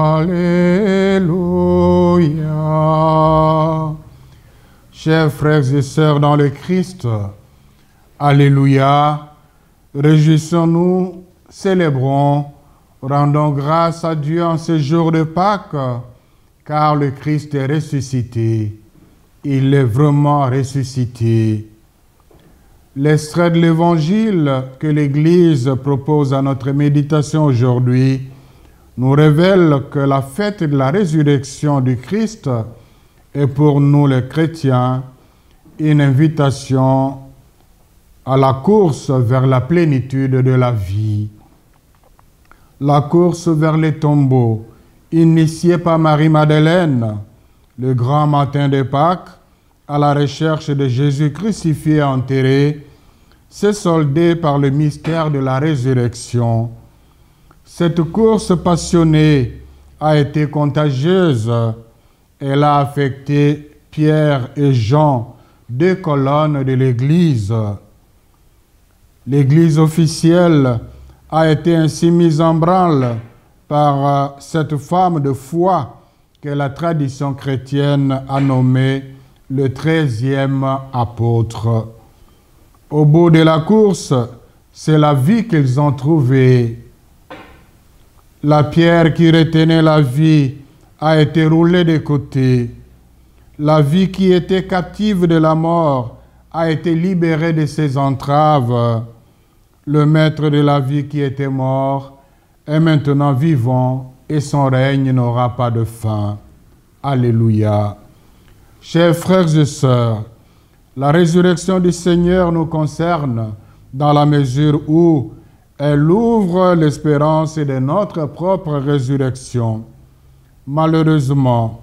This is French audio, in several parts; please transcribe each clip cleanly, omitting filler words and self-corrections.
Alléluia. Chers frères et sœurs dans le Christ, Alléluia. Réjouissons-nous, célébrons, rendons grâce à Dieu en ce jour de Pâques, car le Christ est ressuscité. Il est vraiment ressuscité. L'extrait de l'Évangile que l'Église propose à notre méditation aujourd'hui nous révèle que la fête de la résurrection du Christ est pour nous les chrétiens une invitation à la course vers la plénitude de la vie. La course vers les tombeaux, initiée par Marie-Madeleine, le grand matin de Pâques, à la recherche de Jésus crucifié et enterré, s'est soldée par le mystère de la résurrection. Cette course passionnée a été contagieuse. Elle a affecté Pierre et Jean, deux colonnes de l'Église. L'Église officielle a été ainsi mise en branle par cette femme de foi que la tradition chrétienne a nommée le 13e apôtre. Au bout de la course, c'est la vie qu'ils ont trouvée. La pierre qui retenait la vie a été roulée de côté. La vie qui était captive de la mort a été libérée de ses entraves. Le maître de la vie qui était mort est maintenant vivant et son règne n'aura pas de fin. Alléluia. Chers frères et sœurs, la résurrection du Seigneur nous concerne dans la mesure où elle ouvre l'espérance de notre propre résurrection. Malheureusement,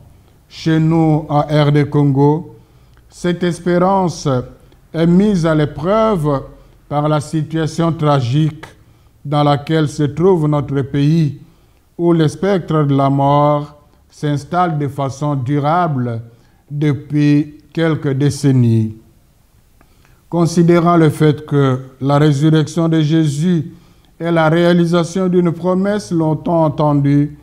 chez nous à RD Congo, cette espérance est mise à l'épreuve par la situation tragique dans laquelle se trouve notre pays, où le spectre de la mort s'installe de façon durable depuis quelques décennies. Considérant le fait que la résurrection de Jésus est la réalisation d'une promesse longtemps entendue,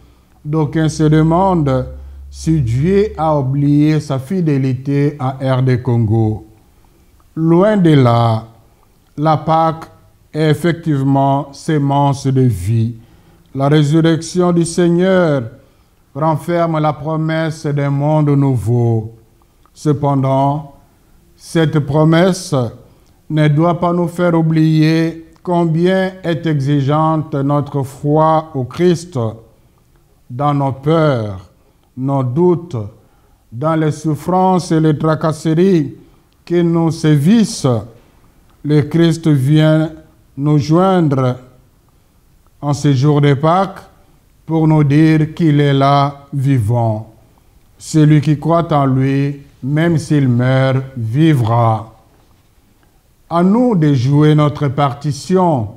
d'aucuns se demandent si Dieu a oublié sa fidélité à RD Congo. Loin de là, la Pâque est effectivement sémence de vie. La résurrection du Seigneur renferme la promesse d'un monde nouveau. Cependant, cette promesse ne doit pas nous faire oublier combien est exigeante notre foi au Christ dans nos peurs, nos doutes, dans les souffrances et les tracasseries qui nous sévissent. Le Christ vient nous joindre en ce jour de Pâques pour nous dire qu'il est là vivant. Celui qui croit en lui, même s'il meurt, vivra. À nous de jouer notre partition.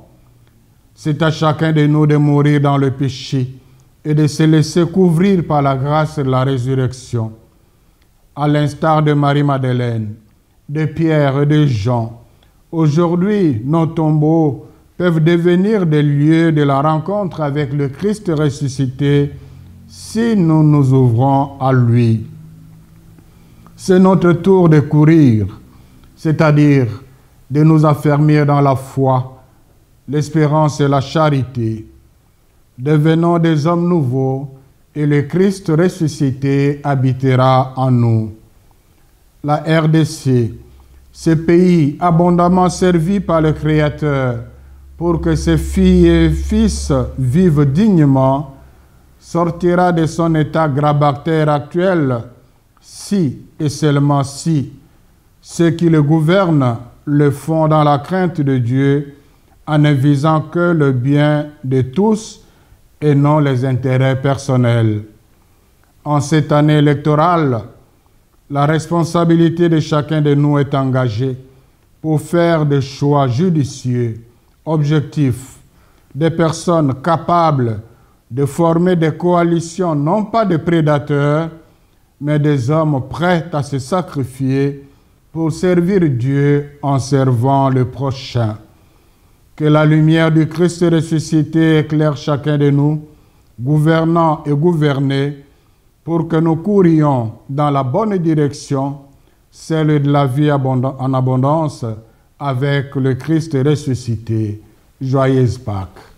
C'est à chacun de nous de mourir dans le péché et de se laisser couvrir par la grâce de la résurrection. À l'instar de Marie-Madeleine, de Pierre et de Jean, aujourd'hui, nos tombeaux peuvent devenir des lieux de la rencontre avec le Christ ressuscité si nous nous ouvrons à lui. C'est notre tour de courir, c'est-à-dire de nous affermir dans la foi, l'espérance et la charité. Devenons des hommes nouveaux et le Christ ressuscité habitera en nous. La RDC, ce pays abondamment servi par le Créateur pour que ses filles et fils vivent dignement, sortira de son état grabataire actuel si et seulement si ceux qui le gouvernent le font dans la crainte de Dieu en ne visant que le bien de tous et non les intérêts personnels. En cette année électorale, la responsabilité de chacun de nous est engagée pour faire des choix judicieux, objectifs, des personnes capables de former des coalitions, non pas de prédateurs, mais des hommes prêts à se sacrifier pour servir Dieu en servant le prochain. Que la lumière du Christ ressuscité éclaire chacun de nous, gouvernants et gouvernés, pour que nous courions dans la bonne direction, celle de la vie en abondance, avec le Christ ressuscité. Joyeuse Pâques.